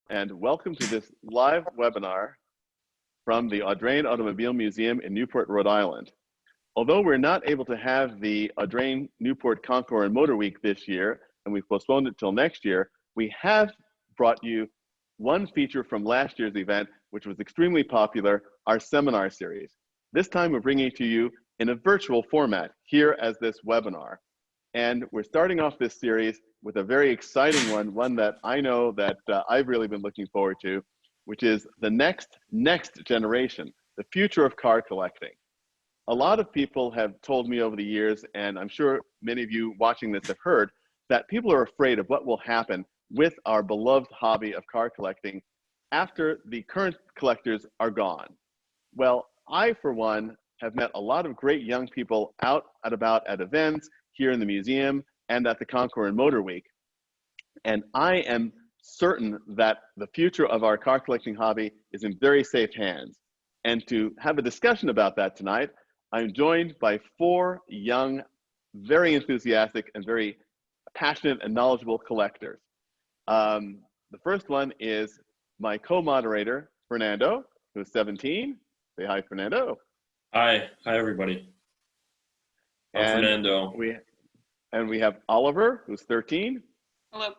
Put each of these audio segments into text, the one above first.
and welcome to this live webinar from the Audrain Automobile Museum in Newport, Rhode Island. Although we're not able to have the Audrain Newport Concours and Motor Week this year, and we've postponed it till next year, we have brought you one feature from last year's event, which was extremely popular, our seminar series. This time we're bringing it to you in a virtual format here as this webinar. And we're starting off this series with a very exciting one that I know that I've really been looking forward to, which is the next generation, the future of car collecting. A lot of people have told me over the years, and I'm sure many of you watching this have heard, that people are afraid of what will happen with our beloved hobby of car collecting after the current collectors are gone. Well, I, for one, have met a lot of great young people out and about at events here in the museum and at the Concours and Motor Week. And I am certain that the future of our car collecting hobby is in very safe hands. And to have a discussion about that tonight, I'm joined by four young, very enthusiastic and very passionate and knowledgeable collectors. The first one is my co-moderator, Fernando, who's 17. Say hi, Fernando. Hi everybody. I'm Fernando. We have Oliver, who's 13. Hello.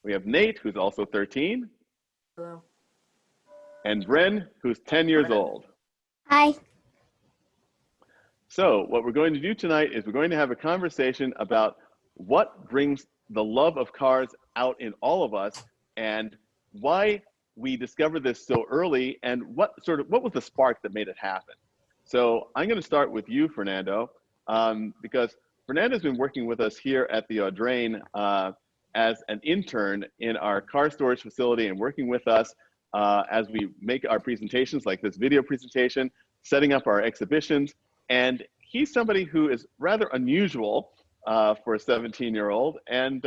We have Nate, who's also 13. Hello. And Bren, who's 10 years old. Hi. So what we're going to do tonight is we're going to have a conversation about what brings the love of cars out in all of us and why we discovered this so early and what was the spark that made it happen. So I'm going to start with you, Fernando, because Fernando's been working with us here at the Audrain as an intern in our car storage facility and working with us as we make our presentations like this video presentation, setting up our exhibitions. And he's somebody who is rather unusual for a 17-year-old and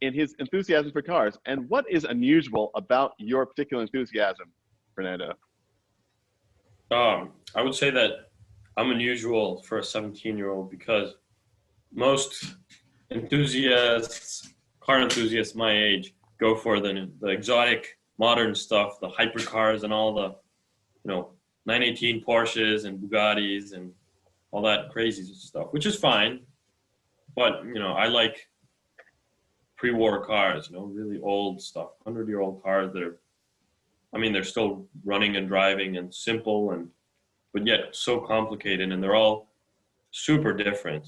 in his enthusiasm for cars. And what is unusual about your particular enthusiasm, Fernando? I would say that I'm unusual for a 17-year-old because most enthusiasts, car enthusiasts my age, go for the exotic modern stuff, the hypercars and all the, 918 Porsches and Bugattis and all that crazy stuff, which is fine. But, I like pre-war cars, really old stuff, 100-year-old cars that are, they're still running and driving and simple but yet so complicated, and they're all super different,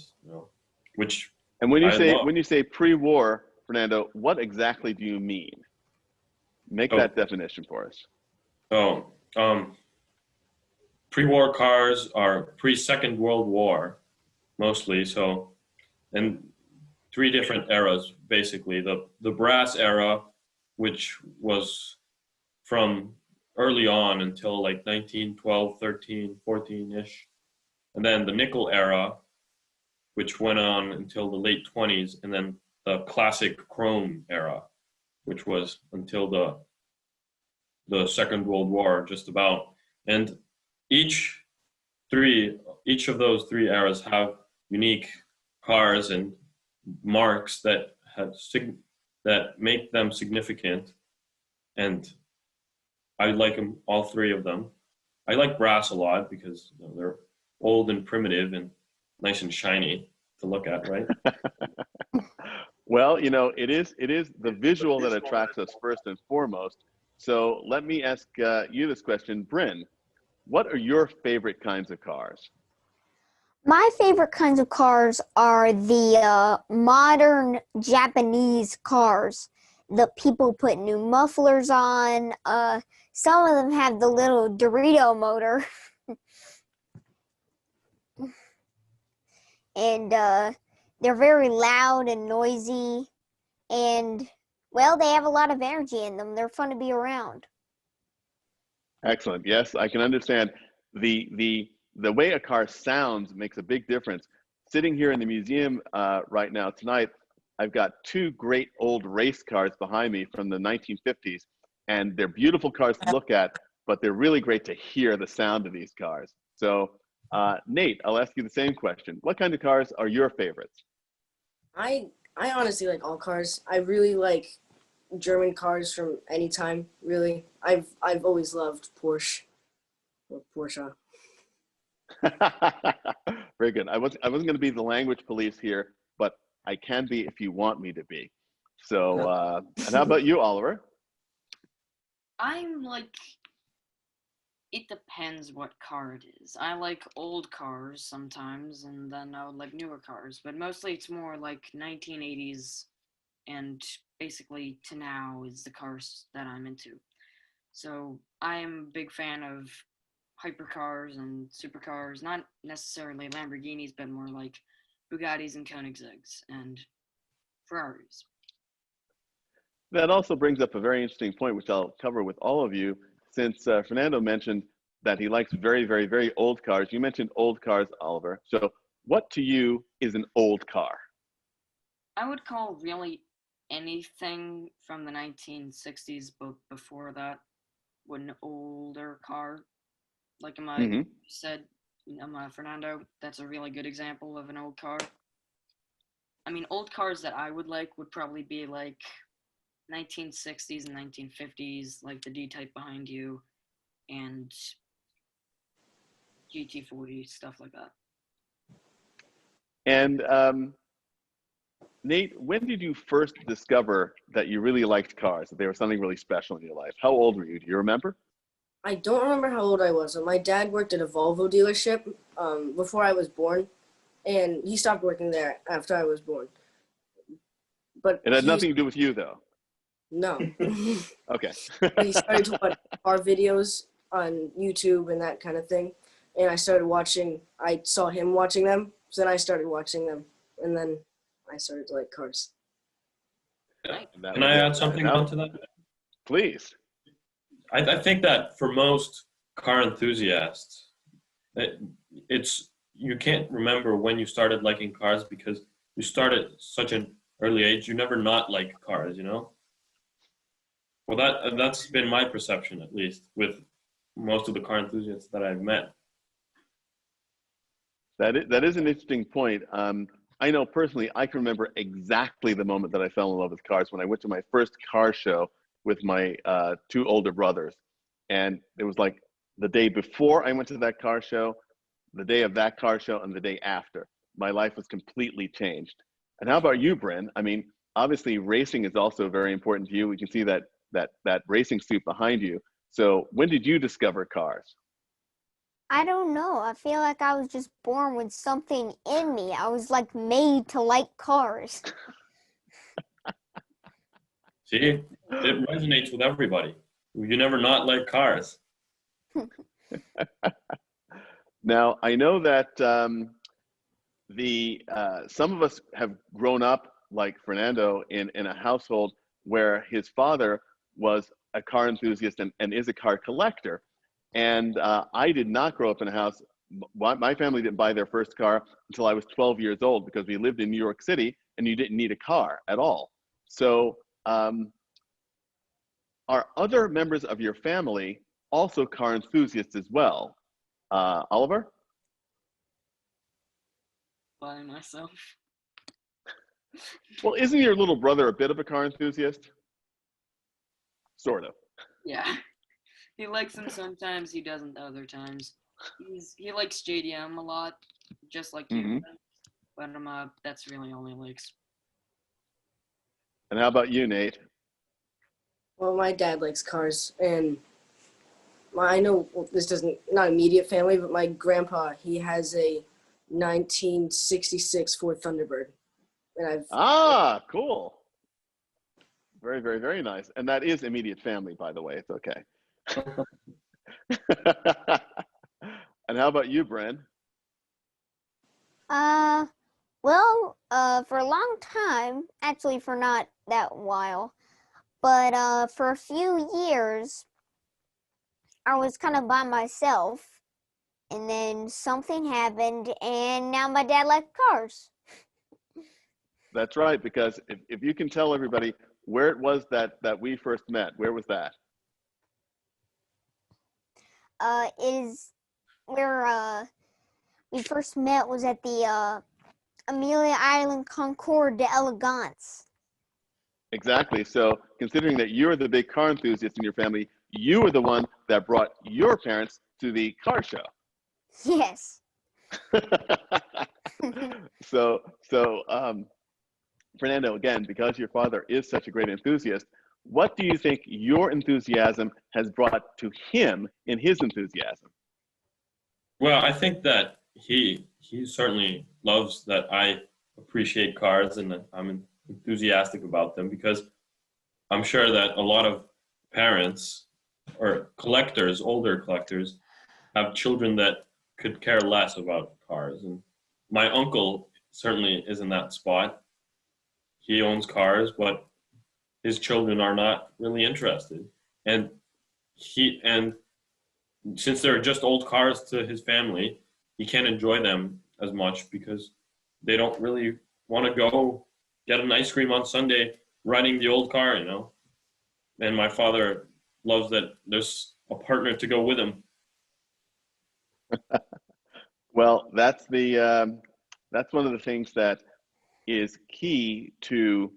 which. And when you say pre-war, Fernando, what exactly do you mean? Make that definition for us. Pre-war cars are pre-Second World War, mostly. So, and three different eras, basically. The brass era, which was from early on until like 1912, 13, 14-ish. And then the nickel era, which went on until the late 20s. And then the classic chrome era, which was until the Second World War, just about. And each of those three eras have unique cars and marks that make them significant, and I like them, all three of them. I like brass a lot because they're old and primitive and nice and shiny to look at, right? Well, it is the visual that attracts us first and foremost. So let me ask you this question, Bryn. What are your favorite kinds of cars? My favorite kinds of cars are the modern Japanese cars. The people put new mufflers on. Some of them have the little Dorito motor. And they're very loud and noisy. And, well, they have a lot of energy in them. They're fun to be around. Excellent. Yes, I can understand. The way a car sounds makes a big difference. Sitting here in the museum right now tonight, I've got two great old race cars behind me from the 1950s, and they're beautiful cars to look at, but they're really great to hear the sound of these cars. So Nate, I'll ask you the same question. What kind of cars are your favorites? I honestly like all cars. I really like German cars from any time, really. I've always loved Porsche or Porsche. Very good. I wasn't going to be the language police here, but I can be if you want me to be. So, and how about you, Oliver? I'm like, it depends what car it is. I like old cars sometimes, and then I would like newer cars, but mostly it's more like 1980s and basically to now is the cars that I'm into. So I'm a big fan of hypercars and supercars, not necessarily Lamborghinis, but more like Bugattis and Koenigseggs and Ferraris. That also brings up a very interesting point, which I'll cover with all of you, since Fernando mentioned that he likes very, very, very old cars. You mentioned old cars, Oliver. So what to you is an old car? I would call really anything from the 1960s, but before that, an older car. Like said, Fernando, that's a really good example of an old car. I mean, old cars that I would like would probably be like 1960s and 1950s, like the D-Type behind you, and GT40, stuff like that. And Nate, when did you first discover that you really liked cars, that they were something really special in your life? How old were you? Do you remember? I don't remember how old I was. My dad worked at a Volvo dealership before I was born, and he stopped working there after I was born. But It had nothing to do with you, though. No. Okay. He started to watch car videos on YouTube and that kind of thing, and I saw him watching them, so then I started watching them, and then I started to like cars. Can I add something onto that? Please. I think that for most car enthusiasts, it's you can't remember when you started liking cars because you started at such an early age. You never not like cars, you know? Well, that's been my perception, at least, with most of the car enthusiasts that I've met. That is an interesting point. I know personally, I can remember exactly the moment that I fell in love with cars when I went to my first car show with my two older brothers. And it was like the day before I went to that car show, the day of that car show, and the day after. My life was completely changed. And how about you, Bryn? I mean, obviously racing is also very important to you. We can see that racing suit behind you. So when did you discover cars? I don't know. I feel like I was just born with something in me. I was like made to like cars. See, it resonates with everybody. You never not like cars. Now, I know that some of us have grown up like Fernando in a household where his father was a car enthusiast and is a car collector. And I did not grow up in a house. My family didn't buy their first car until I was 12 years old because we lived in New York City and you didn't need a car at all. So are other members of your family also car enthusiasts as well? Oliver? By myself. Well, isn't your little brother a bit of a car enthusiast? Sort of. Yeah. He likes them sometimes, he doesn't other times. He likes JDM a lot, just like you. But that's really all he likes. And how about you, Nate? Well, my dad likes cars, and I know this doesn't not immediate family, but my grandpa, he has a 1966 Ford Thunderbird, and cool. Very, very, very nice. And that is immediate family, by the way. It's okay. And how about you, Bren? Well, for a long time, actually for not that while, but for a few years, I was kind of by myself, and then something happened, and now my dad likes cars. That's right, because if you can tell everybody where it was that we first met, where was that? Is where we first met was at the Amelia Island Concours d'Elegance. Exactly. So considering that you're the big car enthusiast in your family, you were the one that brought your parents to the car show. Yes. So, Fernando, again, because your father is such a great enthusiast, what do you think your enthusiasm has brought to him in his enthusiasm? Well, I think that he certainly loves that I appreciate cars and that I'm enthusiastic about them because I'm sure that a lot of parents or collectors, older collectors, have children that could care less about cars. And my uncle certainly is in that spot. He owns cars, but his children are not really interested. And and since they're just old cars to his family, he can't enjoy them as much because they don't really want to go get an ice cream on Sunday riding the old car, you know. And my father loves that there's a partner to go with him. Well, that's one of the things that is key to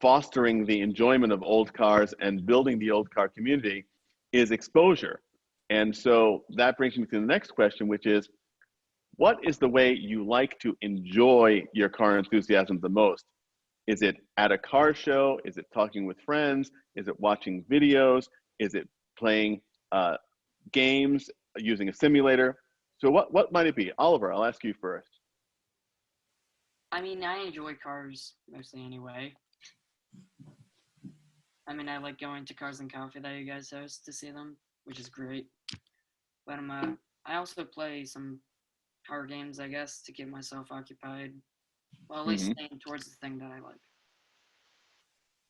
fostering the enjoyment of old cars and building the old car community is exposure. And so that brings me to the next question, which is, what is the way you like to enjoy your car enthusiasm the most? Is it at a car show? Is it talking with friends? Is it watching videos? Is it playing games using a simulator? So what might it be? Oliver, I'll ask you first. I mean, I enjoy cars mostly anyway. I mean, I like going to Cars and Coffee that you guys host to see them, which is great. But I also play some car games, I guess, to keep myself occupied. Well, at least Mhm. staying towards the thing that I like.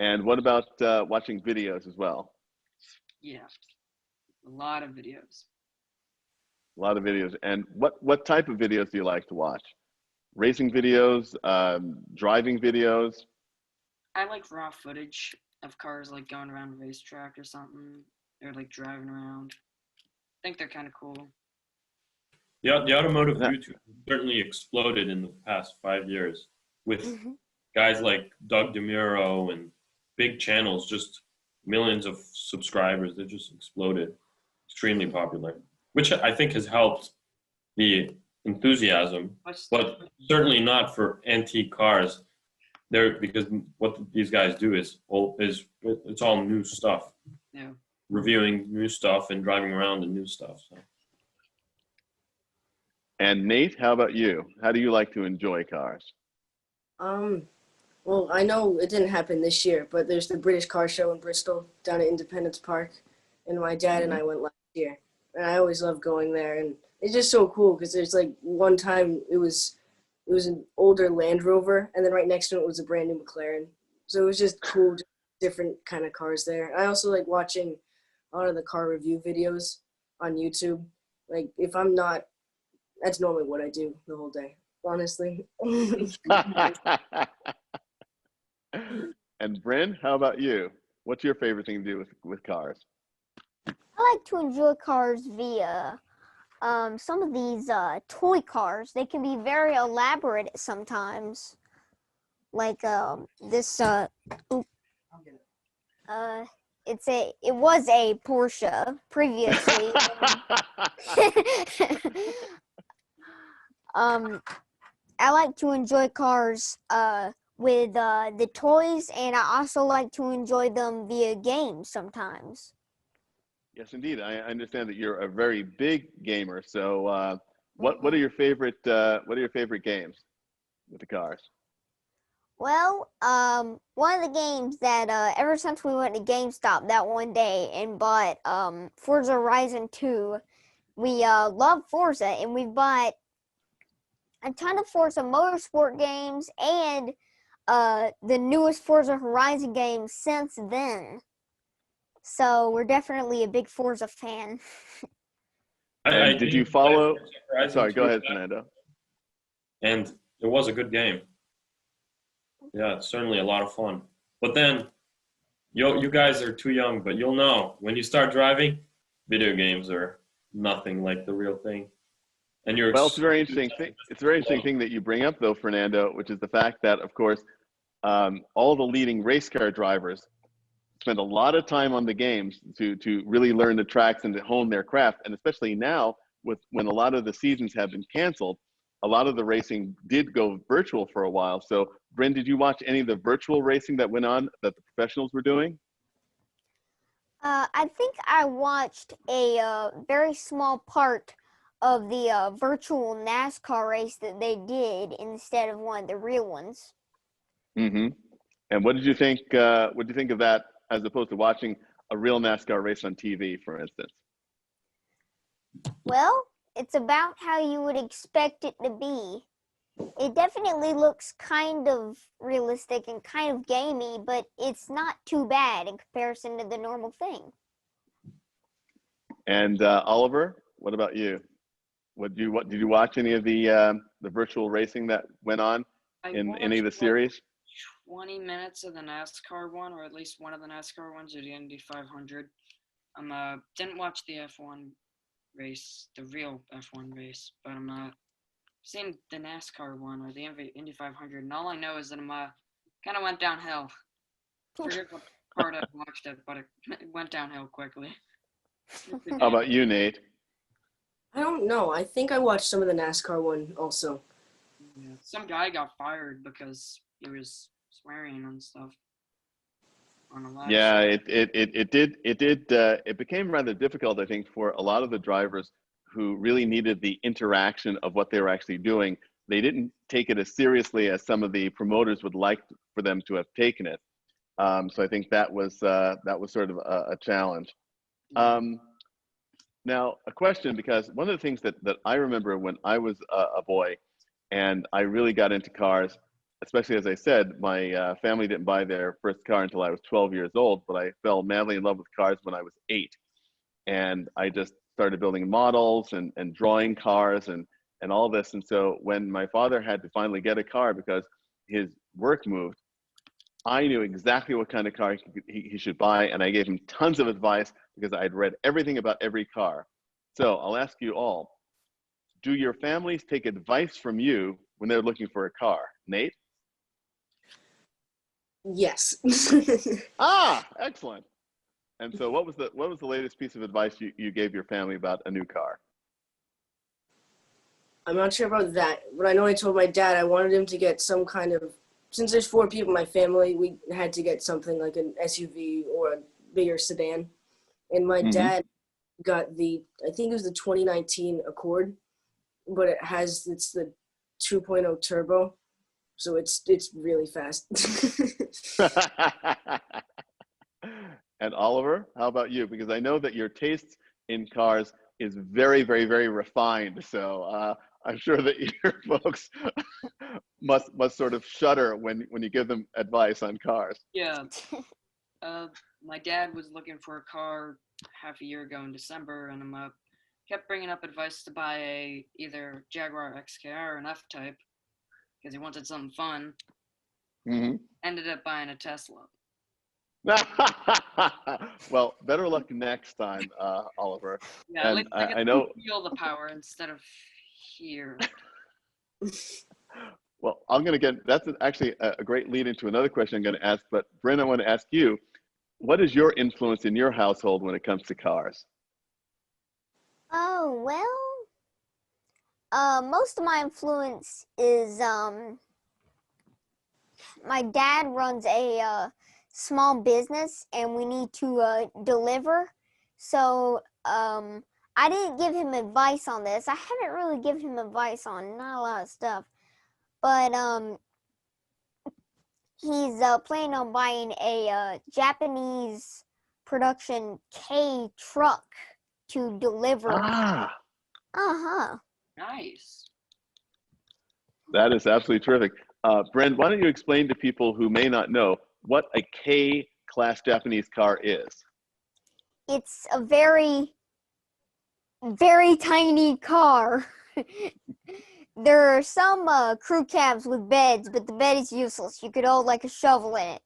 And what about watching videos as well? Yeah, a lot of videos. A lot of videos. And what type of videos do you like to watch? Racing videos, driving videos? I like raw footage of cars like going around a racetrack or something, or like driving around. I think they're kind of cool. The automotive That- YouTube certainly exploded in the past 5 years with Mhm. guys like Doug DeMuro and big channels, just millions of subscribers that just exploded, extremely popular, which I think has helped the enthusiasm, but certainly not for antique cars. There, because what these guys do is it's all new stuff, Yeah. reviewing new stuff and driving around in new stuff. So. And Nate, how about you? How do you like to enjoy cars? Well, I know it didn't happen this year, but there's the British Car Show in Bristol down at Independence Park, and my dad and I went last year, and I always love going there, and it's just so cool because there's like one time it was an older Land Rover, and then right next to it was a brand new McLaren, so it was just cool, just different kind of cars there. I also like watching a lot of the car review videos on YouTube. Like if I'm not, that's normally what I do the whole day, honestly. And Bryn, how about you? What's your favorite thing to do with cars? I like to enjoy cars via some of these toy cars. They can be very elaborate sometimes. Like this it was a Porsche previously. I like to enjoy cars with the toys, and I also like to enjoy them via games sometimes. Yes, indeed. I understand that you're a very big gamer. So, what are your favorite games with the cars? Well, one of the games that ever since we went to GameStop that one day and bought Forza Horizon 2, we love Forza, and we've bought a ton of Forza Motorsport games and the newest Forza Horizon game since then. So we're definitely a big Forza fan. And did you follow? Sorry, go ahead, that, Fernando. and it was a good game. Yeah, it's certainly a lot of fun. But then, you guys are too young, but you'll know when you start driving, video games are nothing like the real thing. And you're Well, it's a very interesting thing. It's a very interesting thing that you bring up, though, Fernando, which is the fact that, of course, all the leading race car drivers spend a lot of time on the games to really learn the tracks and to hone their craft. And especially now, when a lot of the seasons have been canceled, a lot of the racing did go virtual for a while. So, Bryn, did you watch any of the virtual racing that went on that the professionals were doing? I think I watched a very small part of the virtual NASCAR race that they did instead of one of the real ones. Mm-hmm. And what did you think? What do you think of that as opposed to watching a real NASCAR race on TV, for instance? Well, it's about how you would expect it to be. It definitely looks kind of realistic and kind of gamey, but it's not too bad in comparison to the normal thing. And Oliver, what about you? Did you watch any of the virtual racing that went on in any of the series? 20 minutes of the NASCAR one, or at least one of the NASCAR ones, or the Indy 500. Didn't watch the F1 race, the real F1 race, but I'm seen the NASCAR one or the Indy 500, and all I know is that kind of went downhill. Forget what part I watched it, but it went downhill quickly. How about you, Nate? I don't know. I think I watched some of the NASCAR one also. Yeah. Some guy got fired because he was swearing and stuff on a live Yeah, show. it became rather difficult, I think, for a lot of the drivers who really needed the interaction of what they were actually doing. They didn't take it as seriously as some of the promoters would like for them to have taken it. So I think that was sort of a challenge. Now, a question, because one of the things that I remember when I was a boy and I really got into cars, especially as I said, my family didn't buy their first car until I was 12 years old, but I fell madly in love with cars when I was 8. And I just started building models and drawing cars and all this. And so when my father had to finally get a car because his work moved, I knew exactly what kind of car he should buy, and I gave him tons of advice because I'd read everything about every car. So I'll ask you all, do your families take advice from you when they're looking for a car? Nate? Yes. Ah, excellent. And so what was the latest piece of advice you gave your family about a new car? I'm not sure about that, but I know I told my dad I wanted him to get some kind of, since there's 4 people in my family, we had to get something like an SUV or a bigger sedan. And my dad got I think it was the 2019 Accord, but it's the 2.0 turbo, so it's really fast. And Oliver, how about you? Because I know that your taste in cars is very, very, very refined. So I'm sure that your folks must sort of shudder when you give them advice on cars. Yeah. My dad was looking for a car half a year ago in December, and kept bringing up advice to buy either Jaguar XKR or an F-Type because he wanted something fun. Mm-hmm. Ended up buying a Tesla. Well, better luck next time, Oliver. Yeah, at And least I know. feel the power instead of hear. Well, that's actually a great lead into another question I'm going to ask. But Bryn, I want to ask you, what is your influence in your household when it comes to cars? Oh, well, most of my influence is my dad runs a small business and we need to deliver. So I didn't give him advice on this. I haven't really given him advice on not a lot of stuff. But he's planning on buying a Japanese production K truck to deliver. Ah, Uh-huh. Nice. that is absolutely terrific. Bryn, why don't you explain to people who may not know what a K-class Japanese car is? It's a very, very tiny car. There are some crew cabs with beds, but the bed is useless. You could hold like a shovel in it.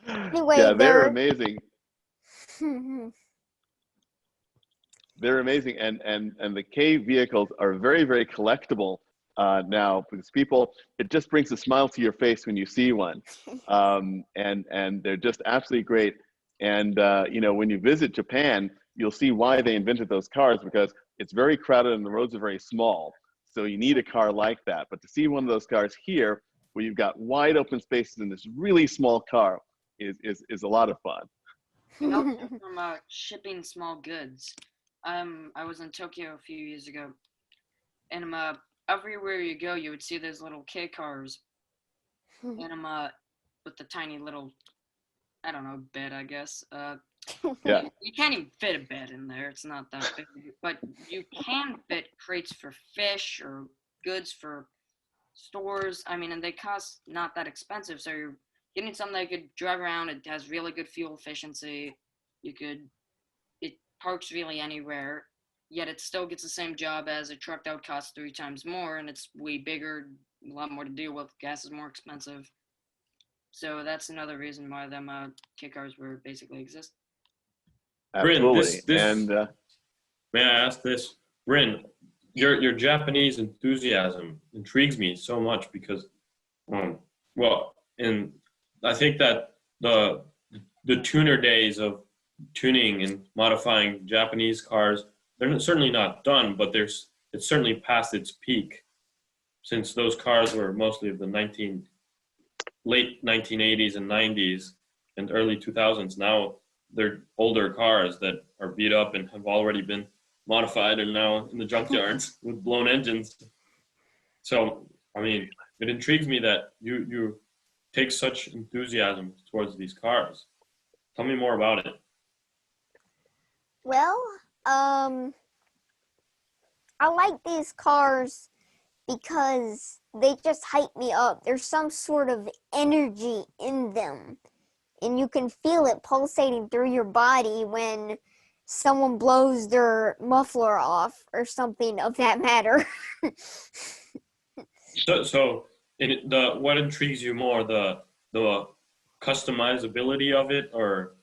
Anyway, yeah, they're amazing. Mm-hmm. They're amazing, and the K vehicles are very, very collectible now, because people, it just brings a smile to your face when you see one, and they're just absolutely great. And you know, when you visit Japan, you'll see why they invented those cars, because it's very crowded and the roads are very small. So you need a car like that. But to see one of those cars here, where you've got wide open spaces in this really small car, is a lot of fun. And also from shipping small goods. I was in Tokyo a few years ago, and everywhere you go, you would see those little K cars, and with the tiny little, I don't know, bed, I guess. Yeah. You can't even fit a bed in there. It's not that big, but you can fit crates for fish or goods for stores. I mean, and they cost not that expensive, so you're getting something that could drive around. It has really good fuel efficiency. It parks really anywhere, yet it still gets the same job as a truck that would cost 3 times more, and it's way bigger, a lot more to deal with. Gas is more expensive. So that's another reason why them kit cars were basically exist. Bryn, Absolutely. this And may I ask this, Bryn? Your Japanese enthusiasm intrigues me so much because, well, and I think that the tuner days of tuning and modifying Japanese cars, they're certainly not done, but it's certainly past its peak, since those cars were mostly of the late 1980s and 90s and early 2000s. Now they're older cars that are beat up and have already been modified and now in the junkyards with blown engines. So, I mean, it intrigues me that you take such enthusiasm towards these cars. Tell me more about it. Well, I like these cars because they just hype me up. There's some sort of energy in them, and you can feel it pulsating through your body when someone blows their muffler off or something of that matter. So what intrigues you more, the customizability of it, or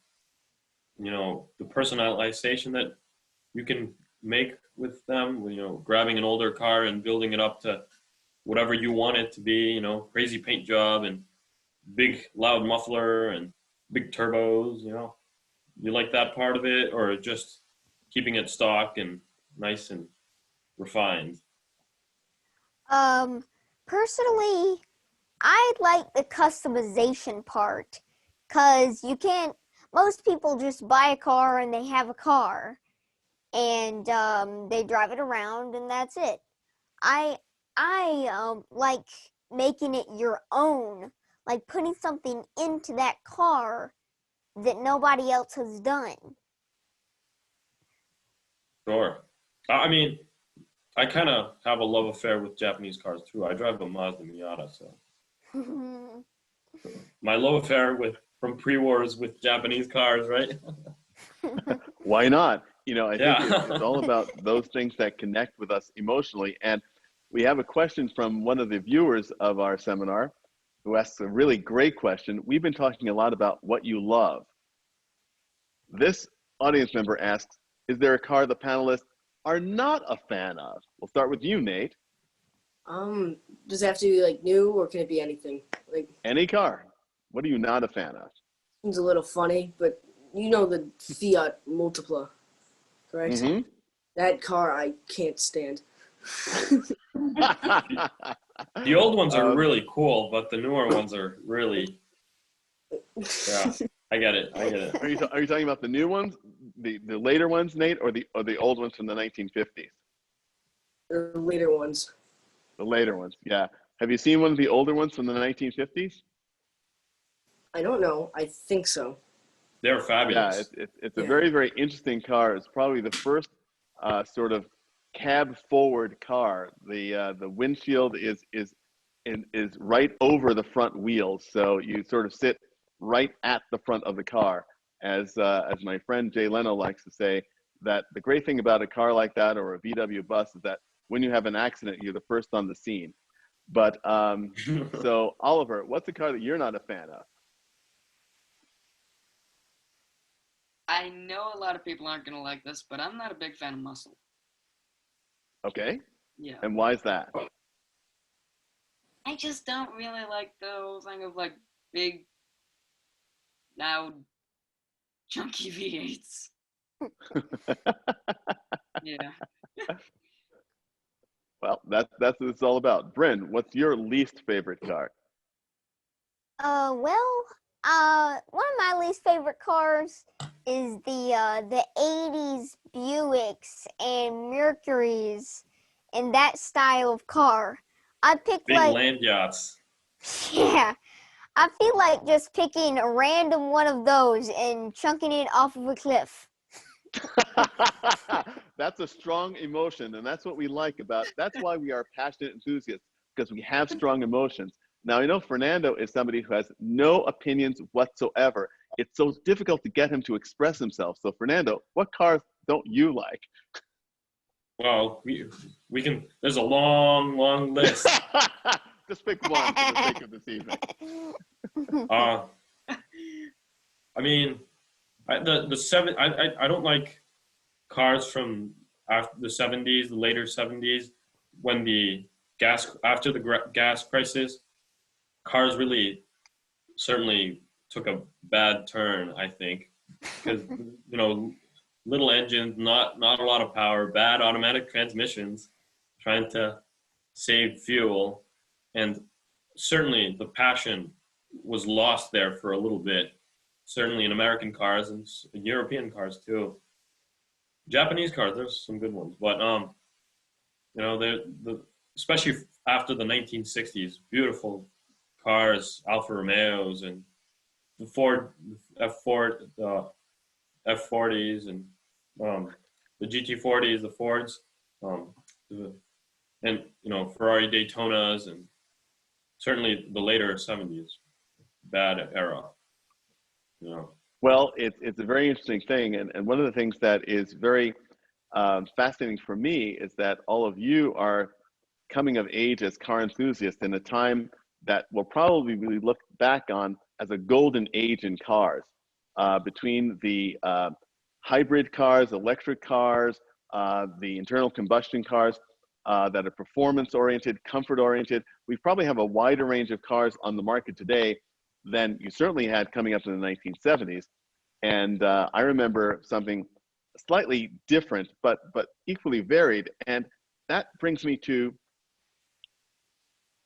the personalization that you can make with them? Grabbing an older car and building it up to whatever you want it to be. Crazy paint job and big loud muffler and big turbos. You like that part of it, or just keeping it stock and nice and refined? Personally, I like the customization part because most people just buy a car and they have a car and they drive it around and that's it. I like making it your own, like putting something into that car that nobody else has done. Sure. I mean, I kind of have a love affair with Japanese cars too. I drive a Mazda Miata, so my love affair from pre-wars with Japanese cars, right? why not? I think Yeah. it's all about those things that connect with us emotionally. And we have a question from one of the viewers of our seminar who asks a really great question. We've been talking a lot about what you love. This audience member asks, is there a car the panelists are not a fan of? We'll start with you, Nate. Does it have to be like new, or can it be anything? Like, Any car. What are you not a fan of? it's a little funny, but you know the Fiat Multipla, correct? Mm-hmm. That car I can't stand. The old ones are really cool, but the newer ones are really, yeah, I get it. Are you talking about the new ones, the later ones, Nate, or the old ones from the 1950s? The later ones. The later ones, yeah. Have you seen one of the older ones from the 1950s? I don't know. I think so. They're Yeah, fabulous. it's a very, very interesting car. It's probably the first sort of cab forward car. The windshield is right over the front wheels, so you sort of sit right at the front of the car. As my friend Jay Leno likes to say, that the great thing about a car like that or a VW bus is that when you have an accident, you're the first on the scene. But so Oliver, what's a car that you're not a fan of? I know a lot of people aren't gonna like this, but I'm not a big fan of muscle. Okay, Yeah. and why is that? just don't really like the whole thing of like big, loud, chunky V8s. Yeah. Well, that's what it's all about. Bryn, what's your least favorite car? Well, one of my least favorite cars is the 80s Buicks and Mercuries and that style of car. I picked Big like, land yachts. yeah, I feel like just picking a random one of those and chunking it off of a cliff. That's a strong emotion, and that's what we like about. That's why we are passionate enthusiasts, because we have strong emotions. Now, Fernando is somebody who has no opinions whatsoever. It's so difficult to get him to express himself. So, Fernando, what cars don't you like? Well, we can. There's a long list. Just pick one for the sake of this evening. I mean, I don't like cars from after the 70s, the later 70s, when after the gas crisis, cars really certainly took a bad turn, I think, because little engines, not a lot of power, bad automatic transmissions, trying to save fuel, and certainly the passion was lost there for a little bit. Certainly in American cars and European cars too. Japanese cars, there's some good ones, but especially after the 1960s, beautiful cars, Alfa Romeos and the F40s and the GT40s, the Fords, and Ferrari Daytonas, and certainly the later 70s, bad era. Well, it's a very interesting thing, and one of the things that is very fascinating for me is that all of you are coming of age as car enthusiasts in a time that will probably be looked back on as a golden age in cars, between the hybrid cars, electric cars, the internal combustion cars that are performance-oriented, comfort-oriented. We probably have a wider range of cars on the market today than you certainly had coming up in the 1970s. And I remember something slightly different, but equally varied. And that brings me to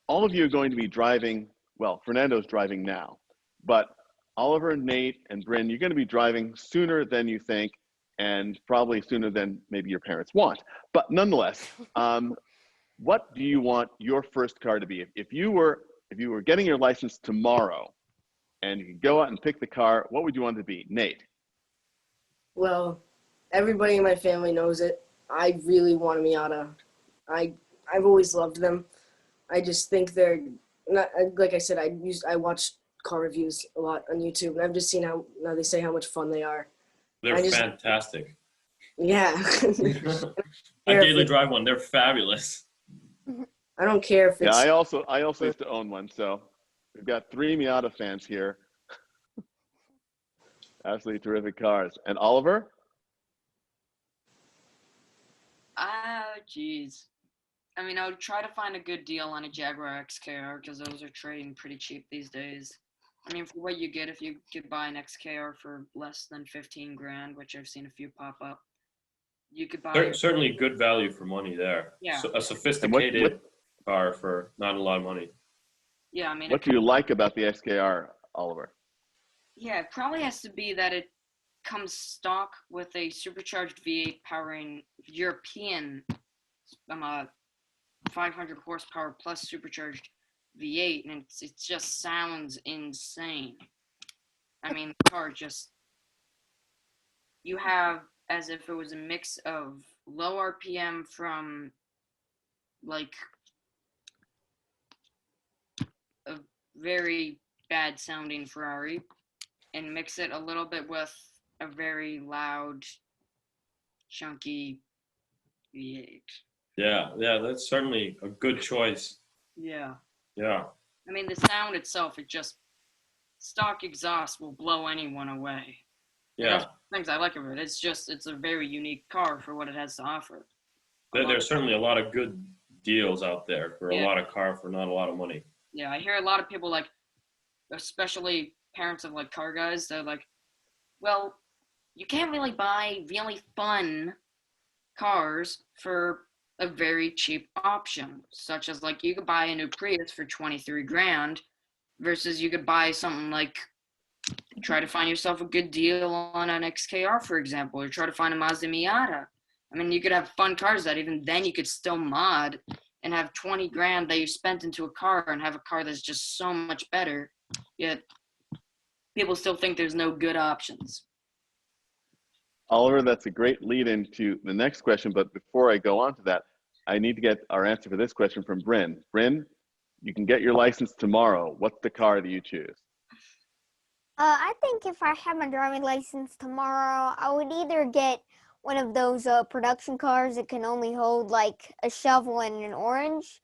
all of you are going to be driving. Well, Fernando's driving now, but Oliver, Nate, and Bryn, you're going to be driving sooner than you think, and probably sooner than maybe your parents want. But nonetheless, what do you want your first car to be? If you were getting your license tomorrow, and you could go out and pick the car, what would you want it to be? Nate. Well, everybody in my family knows it. I really want a Miata. I've always loved them. I just think they're not, like I said, I watch car reviews a lot on YouTube, and I've just seen how now they say how much fun they are. They're fantastic. Yeah. I daily drive one. They're fabulous. I don't care if it's. Yeah, I also used to own one, so we've got 3 Miata fans here. Absolutely terrific cars. And Oliver? Geez. I mean, I would try to find a good deal on a Jaguar XKR because those are trading pretty cheap these days. I mean, for what you get if you could buy an XKR for less than 15 grand, which I've seen a few pop up, you could buy. Certainly good value for money there. Yeah. So a sophisticated car for not a lot of money. Yeah, I mean. What do you like about the XKR, Oliver? Yeah, it probably has to be that it comes stock with a supercharged V8 powering European 500 horsepower plus supercharged V8, and it just sounds insane. I mean, the car just, you have as if it was a mix of low RPM from like a very bad sounding Ferrari and mix it a little bit with a very loud, chunky V8. Yeah, that's certainly a good choice. Yeah. Yeah. I mean, the sound itself, it just, stock exhaust will blow anyone away. Yeah. That's things I like of it. It's a very unique car for what it has to offer. There's certainly a lot of good deals out there for a lot of car for not a lot of money. Yeah, I hear a lot of people like, especially parents of like car guys, they're like, well, you can't really buy really fun cars for a very cheap option, such as like you could buy a new Prius for 23 grand versus you could buy something like try to find yourself a good deal on an XKR, for example, or try to find a Mazda Miata. I mean, you could have fun cars that even then you could still mod and have 20 grand that you spent into a car and have a car that's just so much better. Yet people still think there's no good options. Oliver, that's a great lead into the next question. But before I go on to that, I need to get our answer for this question from Bryn. Bryn, you can get your license tomorrow. What's the car that you choose? I think if I had my driving license tomorrow, I would either get one of those production cars that can only hold like a shovel and an orange,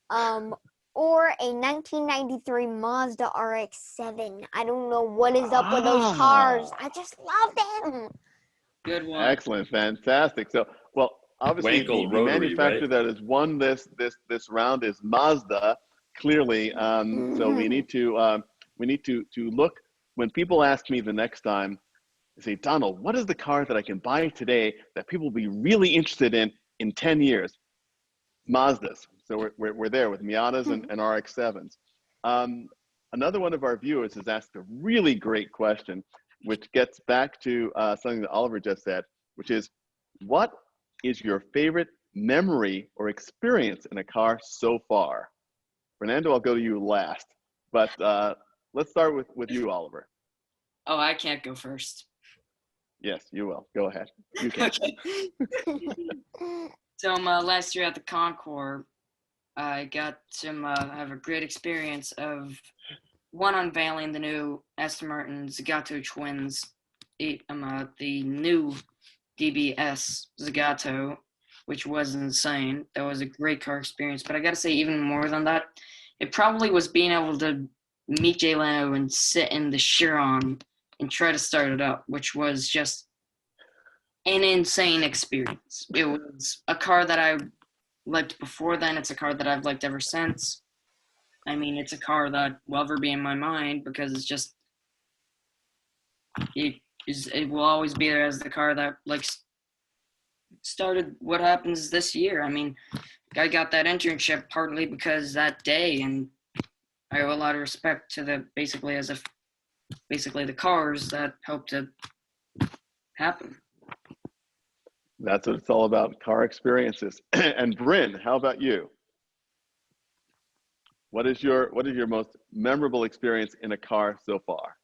or a 1993 Mazda RX-7. I don't know what is up with those cars. I just love them. Good one. Excellent, fantastic. So, well, obviously Wankel the rotary, manufacturer right? that has won this round is Mazda. Clearly, so we need to look. When people ask me the next time, they say, Donald, what is the car that I can buy today that people will be really interested in 10 years? Mazdas. So we're there with Miatas and RX-7s. Another one of our viewers has asked a really great question, which gets back to something that Oliver just said, which is, what is your favorite memory or experience in a car so far? Fernando, I'll go to you last, but let's start with you, Oliver. Oh, I can't go first. Yes, you will. Go ahead. You can. Okay. So last year at the Concours, I got to have a great experience of unveiling the new Aston Martin Zagato Twins, the new DBS Zagato, which was insane. That was a great car experience. But I got to say, even more than that, it probably was being able to meet Jay Leno and sit in the Chiron and try to start it up, which was just an insane experience. It was a car that I liked before then. It's a car that I've liked ever since. I mean, it's a car that will ever be in my mind because it's just, it will always be there as the car that like started what happens this year. I mean, I got that internship partly because that day, and I owe a lot of respect to the basically the cars that helped to happen. That's what it's all about, car experiences. And Bryn, how about you? What is your most memorable experience in a car so far?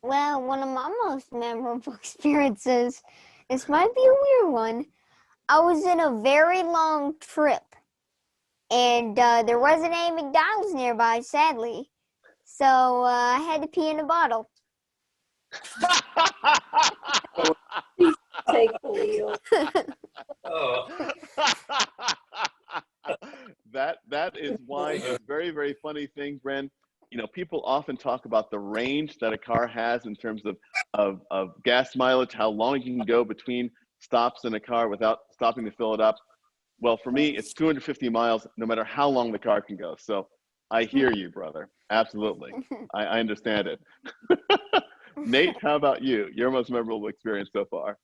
Well, one of my most memorable experiences, this might be a weird one. I was in a very long trip, and there wasn't any McDonald's nearby, sadly. So I had to pee in a bottle. Take the wheel. Oh, that is why it's very, very funny thing, Bren. You know, people often talk about the range that a car has in terms of gas mileage, how long you can go between stops in a car without stopping to fill it up. Well, for me, it's 250 miles, no matter how long the car can go. So I hear you, brother. Absolutely. I understand it. Nate, how about you? Your most memorable experience so far?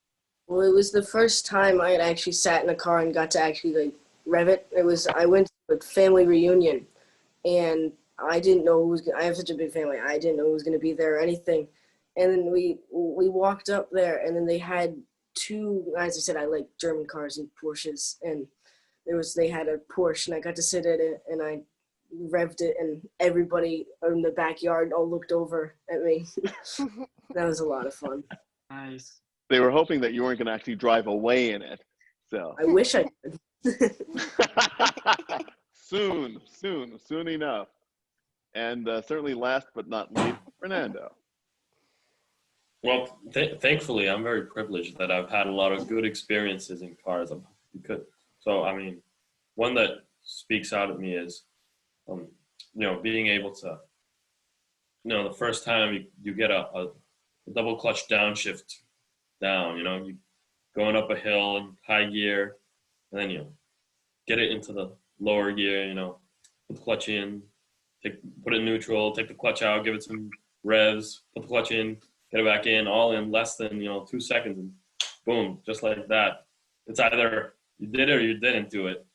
Well, it was the first time I had actually sat in a car and got to actually like rev it. I went to a family reunion, and I didn't know who was. I have such a big family. I didn't know who was going to be there or anything. And then we walked up there, and then they had two. As I said, I like German cars and Porsches, and they had a Porsche, and I got to sit in it, and I revved it, and everybody in the backyard all looked over at me. That was a lot of fun. Nice. They were hoping that you weren't going to actually drive away in it. So I wish I could. soon enough. And certainly last but not least, Fernando. well, thankfully, I'm very privileged that I've had a lot of good experiences in cars. So, I mean, one that speaks out at me is, being able to, the first time you get a double clutch downshift down, you going up a hill in high gear, and then, get it into the lower gear, you know, put the clutch in, put it in neutral, take the clutch out, give it some revs, put the clutch in, get it back in, all in less than, 2 seconds, and boom, just like that. It's either you did it or you didn't do it,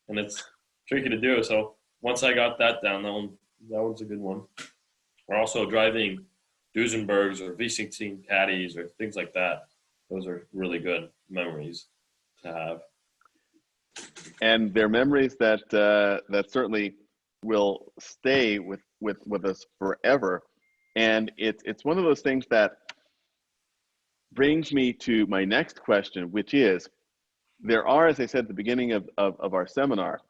and it's tricky to do. So once I got that down, that one's a good one. Or also driving Duesenbergs or V16 caddies or things like that. Those are really good memories to have. And they're memories that that certainly will stay with us forever. And it's one of those things that brings me to my next question, which is, there are, as I said at the beginning of our seminar,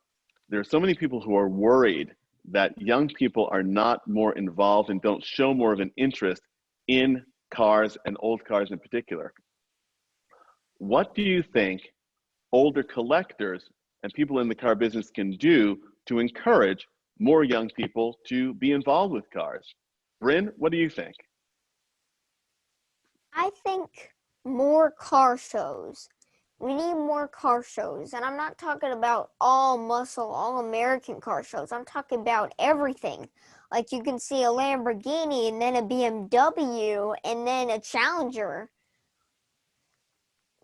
there are so many people who are worried that young people are not more involved and don't show more of an interest in cars and old cars in particular. What do you think older collectors and people in the car business can do to encourage more young people to be involved with cars? Bryn, what do you think? I think more car shows. We need more car shows. And I'm not talking about all muscle, all American car shows. I'm talking about everything. Like you can see a Lamborghini and then a BMW and then a Challenger.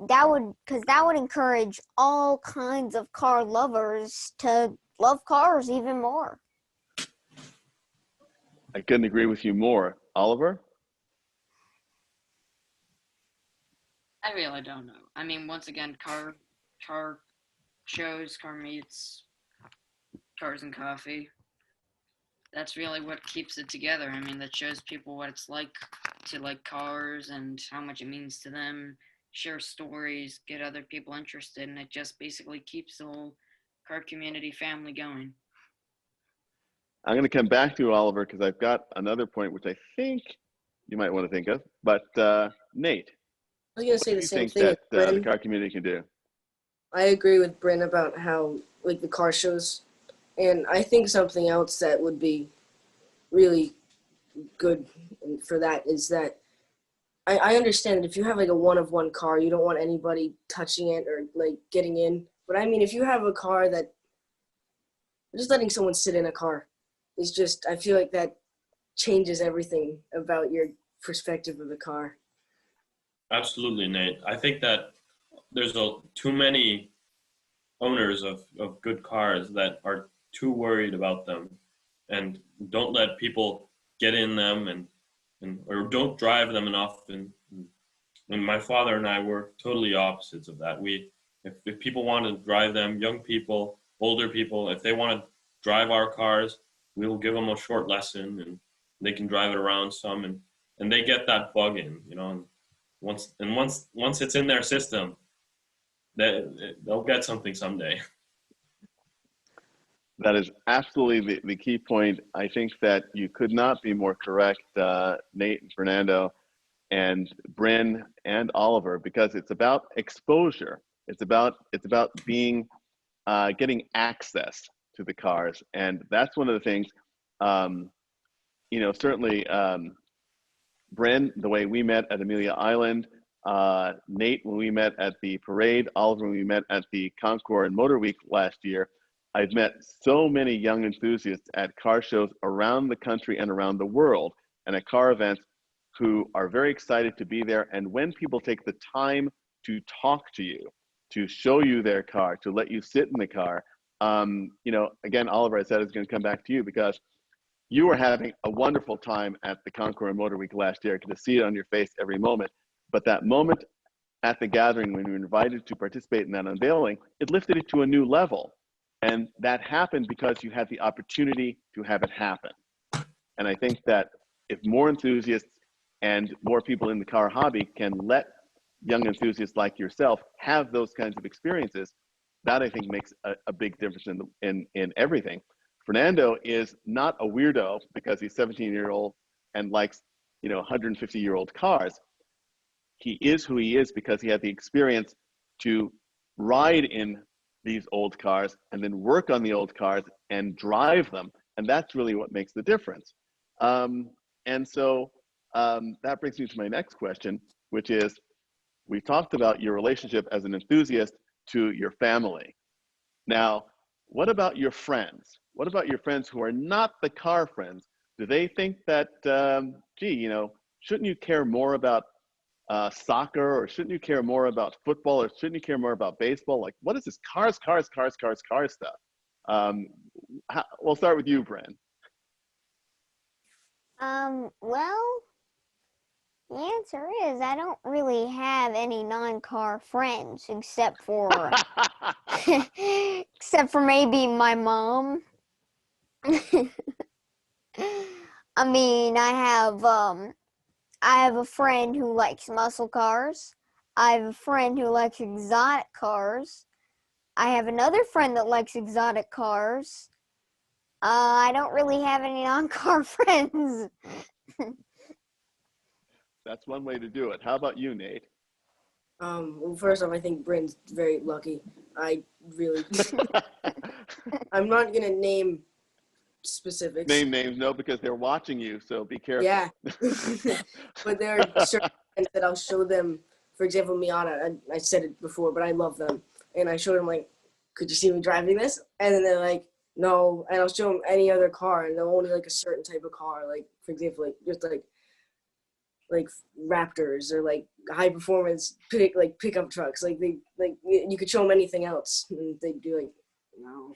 That would encourage all kinds of car lovers to love cars even more. I couldn't agree with you more. Oliver? I really don't know. I mean, once again, car shows, car meets, cars and coffee. That's really what keeps it together. I mean, that shows people what it's like to like cars and how much it means to them. Share stories, get other people interested, and it just basically keeps the whole car community family going. I'm going to come back to you, Oliver, because I've got another point which I think you might want to think of. But Nate, I was gonna say what the do you same think thing as that the Bryn. car community can do? I agree with Bryn about how like the car shows, and I think something else that would be really good for that is that I understand that if you have like a one-of-one car, you don't want anybody touching it or like getting in. But I mean, if you have a car that just letting someone sit in a car is just, I feel like that changes everything about your perspective of the car. Absolutely, Nate. I think that there's too many owners of good cars that are too worried about them and don't let people get in them and or don't drive them enough. And my father and I were totally opposites of that. If people want to drive them, young people, older people, if they want to drive our cars, we'll give them a short lesson and they can drive it around some and they get that bug in, and once it's in their system, they'll get something someday. That is absolutely the key point. I think that you could not be more correct, Nate and Fernando and Bryn and Oliver, because it's about exposure. It's about being getting access to the cars, and that's one of the things. Certainly, Bryn, the way we met at Amelia Island, Nate when we met at the parade, Oliver when we met at the Concours and Motor Week last year. I've met so many young enthusiasts at car shows around the country and around the world and at car events who are very excited to be there. And when people take the time to talk to you, to show you their car, to let you sit in the car, again, Oliver, I said it's going to come back to you because you were having a wonderful time at the Concours and Motor Week last year. I could see it on your face every moment. But that moment at the gathering when you were invited to participate in that unveiling, it lifted it to a new level. And that happened because you had the opportunity to have it happen. And I think that if more enthusiasts and more people in the car hobby can let young enthusiasts like yourself have those kinds of experiences, that I think makes a big difference in everything. Fernando is not a weirdo because he's 17-year-old and likes 150-year-old cars. He is who he is because he had the experience to ride in these old cars and then work on the old cars and drive them. And that's really what makes the difference. And so that brings me to my next question, which is, we talked about your relationship as an enthusiast to your family. Now, what about your friends? What about your friends who are not the car friends? Do they think that, gee, you know, shouldn't you care more about soccer, or shouldn't you care more about football, or shouldn't you care more about baseball? Like, what is this cars stuff? We'll start with you, Bren. Well, the answer is I don't really have any non-car friends except for except for maybe my mom. I mean, I have a friend who likes muscle cars. I have a friend who likes exotic cars. I have another friend that likes exotic cars. I don't really have any non-car friends. That's one way to do it. How about you, Nate? Well, first off, I think Bryn's very lucky. I really, I'm not gonna name specifics. Name names, no, because they're watching you, so be careful. Yeah, but there are certain friends that I'll show them. For example, Miata. I said it before, but I love them, and I showed them like, could you see me driving this? And then they're like, no. And I'll show them any other car, and they'll only like a certain type of car. Like, for example, like just like Raptors or like high performance pickup trucks. Like they like you could show them anything else, and they'd be like, no.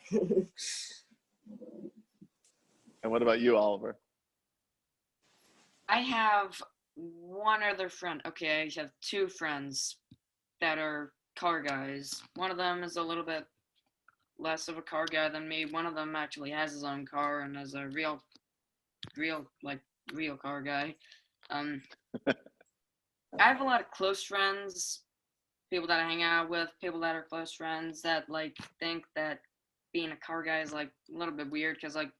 And what about you, Oliver? I have one other friend. Okay, I have two friends that are car guys. One of them is a little bit less of a car guy than me. One of them actually has his own car and is a real car guy. I have a lot of close friends, people that I hang out with, people that are close friends that like think that being a car guy is like a little bit weird because like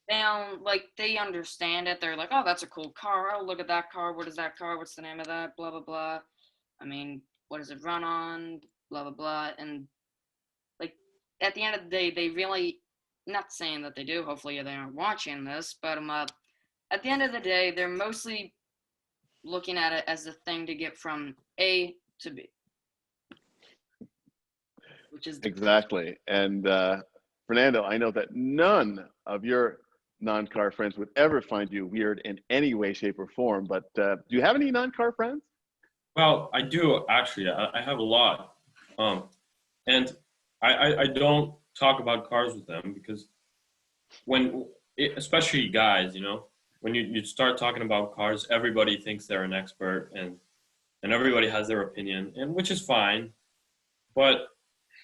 they don't like they understand it. They're like, oh, that's a cool car. Oh, look at that car. What is that car? What's the name of that? Blah blah blah. I mean, what does it run on? Blah blah blah. And like at the end of the day, they really not saying that they do. Hopefully, they aren't watching this. But at the end of the day, they're mostly looking at it as a thing to get from A to B, which is Exactly. And Fernando, I know that none of your non-car friends would ever find you weird in any way, shape, or form. But do you have any non-car friends? Well, I do actually. I have a lot, and I don't talk about cars with them because especially guys, you know, when you start talking about cars, everybody thinks they're an expert and everybody has their opinion, and which is fine, but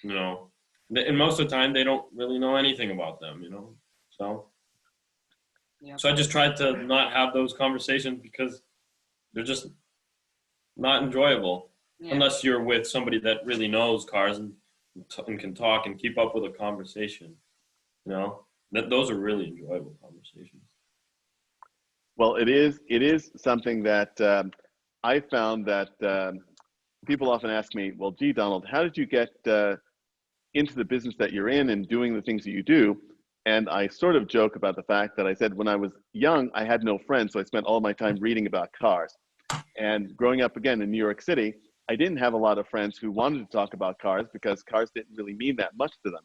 you know, and most of the time they don't really know anything about them, you know, so. yeah. So I just tried to not have those conversations because they're just not enjoyable Yeah. unless you're with somebody that really knows cars and can talk and keep up with a conversation. You know, those are really enjoyable conversations. Well, it is something that I found that people often ask me, well, gee, Donald, how did you get into the business that you're in and doing the things that you do? And I sort of joke about the fact that I said when I was young, I had no friends, so I spent all my time reading about cars. And growing up again in New York City, I didn't have a lot of friends who wanted to talk about cars because cars didn't really mean that much to them.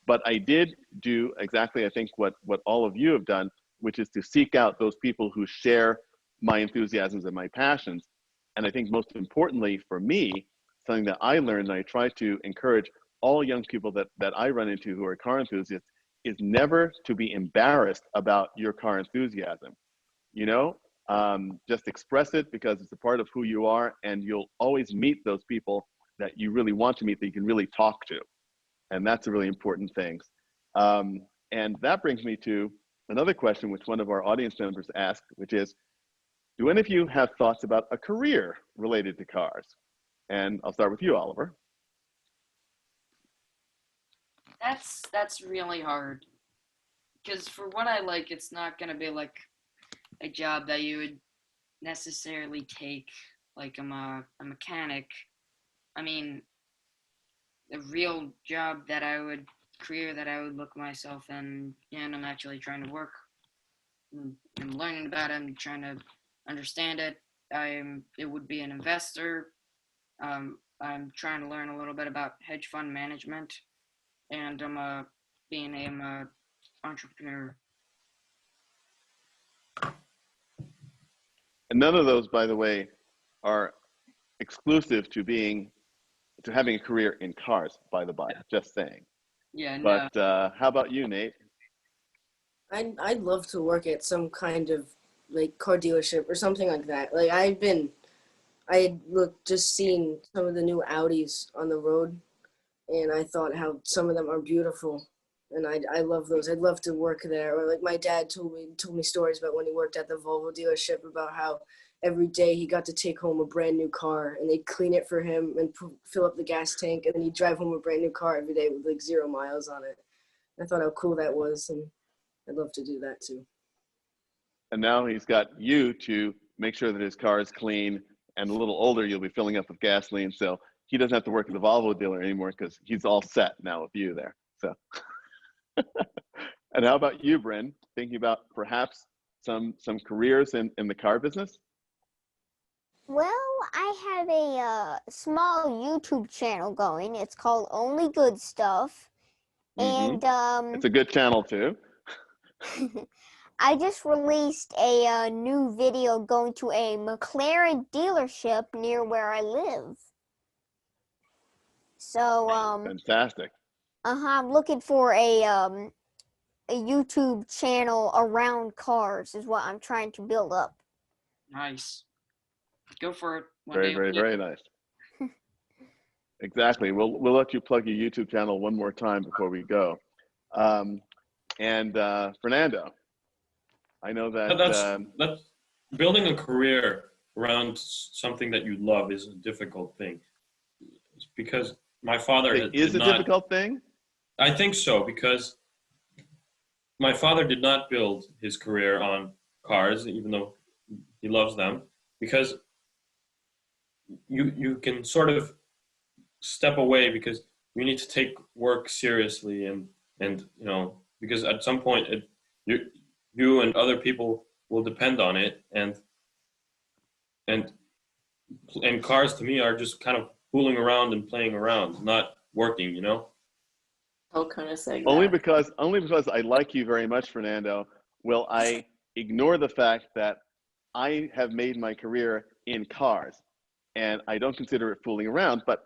But I did do exactly, I think, what all of you have done, which is to seek out those people who share my enthusiasms and my passions. And I think most importantly for me, something that I learned and I try to encourage all young people that I run into who are car enthusiasts is never to be embarrassed about your car enthusiasm. You know, just express it because it's a part of who you are, and you'll always meet those people that you really want to meet that you can really talk to. And that's a really important thing. And that brings me to another question which one of our audience members asked, which is, do any of you have thoughts about a career related to cars? And I'll start with you, Oliver. That's really hard because for what I like, it's not gonna be like a job that you would necessarily take. Like I'm a mechanic. I mean, a real job that career that I would look myself in, and I'm actually trying to work. I'm learning about it. I'm trying to understand it. It would be an investor. I'm trying to learn a little bit about hedge fund management, and being a entrepreneur. And none of those, by the way, are exclusive to having a career in cars, by the by, just saying. Yeah, no. But how about you, Nate? I'd love to work at some kind of like car dealership or something like that. Like just seen some of the new Audis on the road, and I thought how some of them are beautiful, and I love those. I'd love to work there. Or like my dad told me stories about when he worked at the Volvo dealership about how every day he got to take home a brand new car, and they'd clean it for him and fill up the gas tank, and then he'd drive home a brand new car every day with like 0 miles on it. I thought how cool that was, and I'd love to do that too. And now he's got you to make sure that his car is clean, and a little older, you'll be filling up with gasoline. So he doesn't have to work at the Volvo dealer anymore because he's all set now with you there. So, and how about you, Bryn? Thinking about perhaps some careers in the car business? Well, I have a small YouTube channel going. It's called Only Good Stuff. And It's a good channel too. I just released a new video going to a McLaren dealership near where I live. So Fantastic. I'm looking for a YouTube channel around cars is what I'm trying to build up. Nice. Go for it. One Very, day very, you'll very nice. Exactly. We'll let you plug your YouTube channel one more time before we go. And Fernando, I know that that's building a career around something that you love is a difficult thing. It's because my father it is a difficult thing. I think so, because my father did not build his career on cars, even though he loves them, because you can sort of step away because you need to take work seriously, and you know, because at some point you and other people will depend on it, and cars to me are just kind of fooling around and playing around, not working, you know. I'll kind of say Only that. because I like you very much, Fernando, will I ignore the fact that I have made my career in cars, and I don't consider it fooling around. But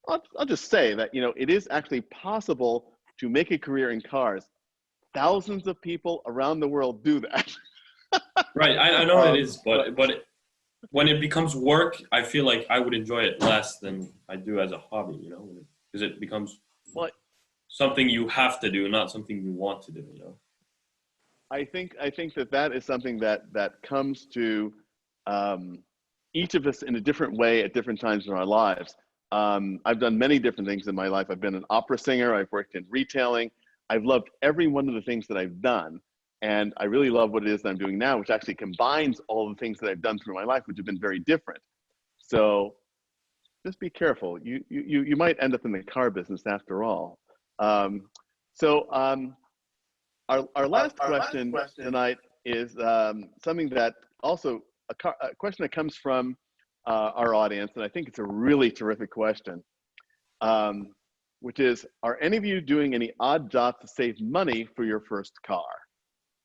I'll just say that, you know, it is actually possible to make a career in cars. Thousands of people around the world do that. Right, I know it is, but when it becomes work, I feel like I would enjoy it less than I do as a hobby, you know, because it becomes something you have to do, not something you want to do, you know. I think that is something that comes to each of us in a different way at different times in our lives. I've done many different things in my life. I've been an opera singer. I've worked in retailing. I've loved every one of the things that I've done. And I really love what it is that I'm doing now, which actually combines all the things that I've done through my life, which have been very different. So just be careful. You might end up in the car business after all. Our last question tonight is something that also a question that comes from our audience, and I think it's a really terrific question, which is, are any of you doing any odd jobs to save money for your first car?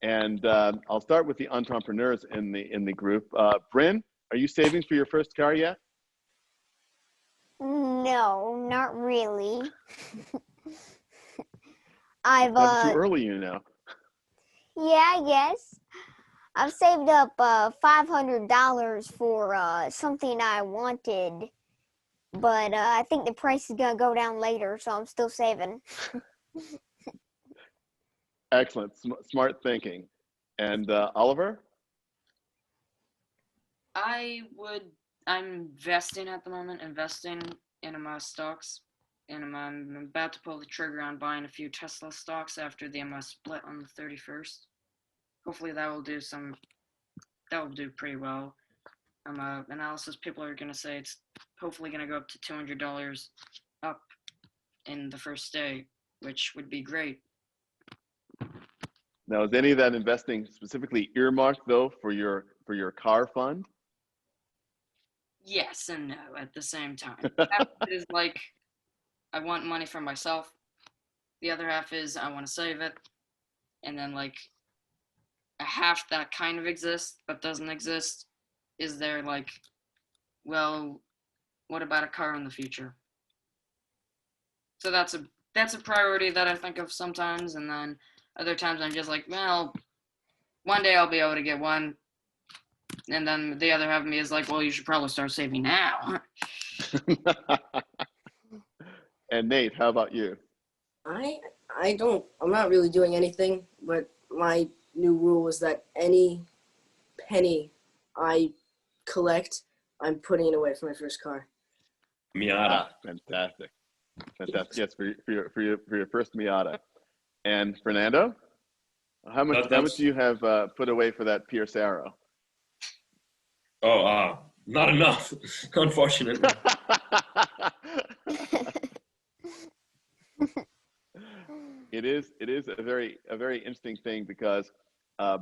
And I'll start with the entrepreneurs in the group. Bryn, are you saving for your first car yet? No, not really. I've Not too early, you know. yeah, I guess. I've saved up $500 for something I wanted, but I think the price is gonna go down later, so I'm still saving. Excellent, smart thinking. And Oliver? I'm investing at the moment, investing in my stocks, and I'm about to pull the trigger on buying a few Tesla stocks after the split on the 31st. Hopefully that will do pretty well. Analysis people are gonna say it's hopefully gonna go up to $200 up in the first day, which would be great. Now, is any of that investing specifically earmarked though for your car fund? Yes and no at the same time. Half of it is like I want money for myself. the other half is I want to save it, and then like a half that kind of exists but doesn't exist is there like, well, what about a car in the future? So that's a priority that I think of sometimes, and then other times I'm just like, well, one day I'll be able to get one, and then the other half of me is like, well, you should probably start saving now. And Nate, how about you? I'm not really doing anything, but my new rule is that any penny I collect, I'm putting it away for my first car. Miata. Fantastic. Fantastic. Yes, for your first Miata. And Fernando, how much do you have put away for that Pierce Arrow? Oh, not enough, unfortunately. It is a very interesting thing because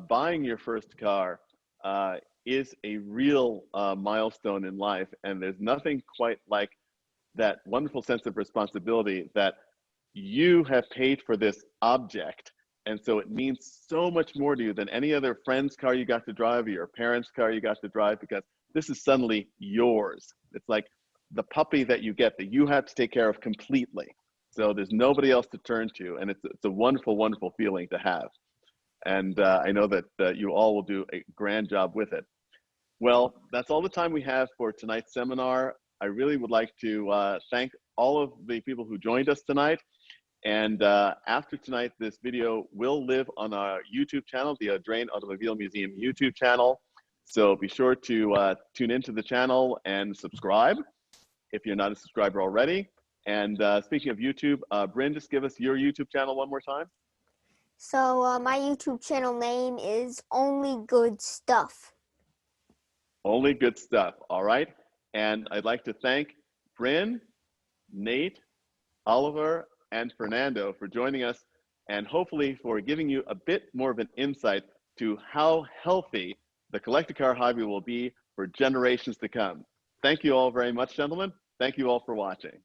buying your first car is a real milestone in life, and there's nothing quite like that wonderful sense of responsibility that you have paid for this object, and so it means so much more to you than any other friend's car you got to drive or your parents' car you got to drive, because this is suddenly yours. It's like the puppy that you get that you have to take care of completely. So there's nobody else to turn to, and it's a wonderful, wonderful feeling to have. And I know that you all will do a grand job with it. Well, that's all the time we have for tonight's seminar. I really would like to thank all of the people who joined us tonight. And after tonight, this video will live on our YouTube channel, the Audrain Automobile Museum YouTube channel. So be sure to tune into the channel and subscribe if you're not a subscriber already. And speaking of YouTube, Bryn, just give us your YouTube channel one more time. So my YouTube channel name is Only Good Stuff. Only Good Stuff. All right. And I'd like to thank Bryn, Nate, Oliver, and Fernando for joining us, and hopefully for giving you a bit more of an insight to how healthy the collector car hobby will be for generations to come. Thank you all very much, gentlemen. Thank you all for watching.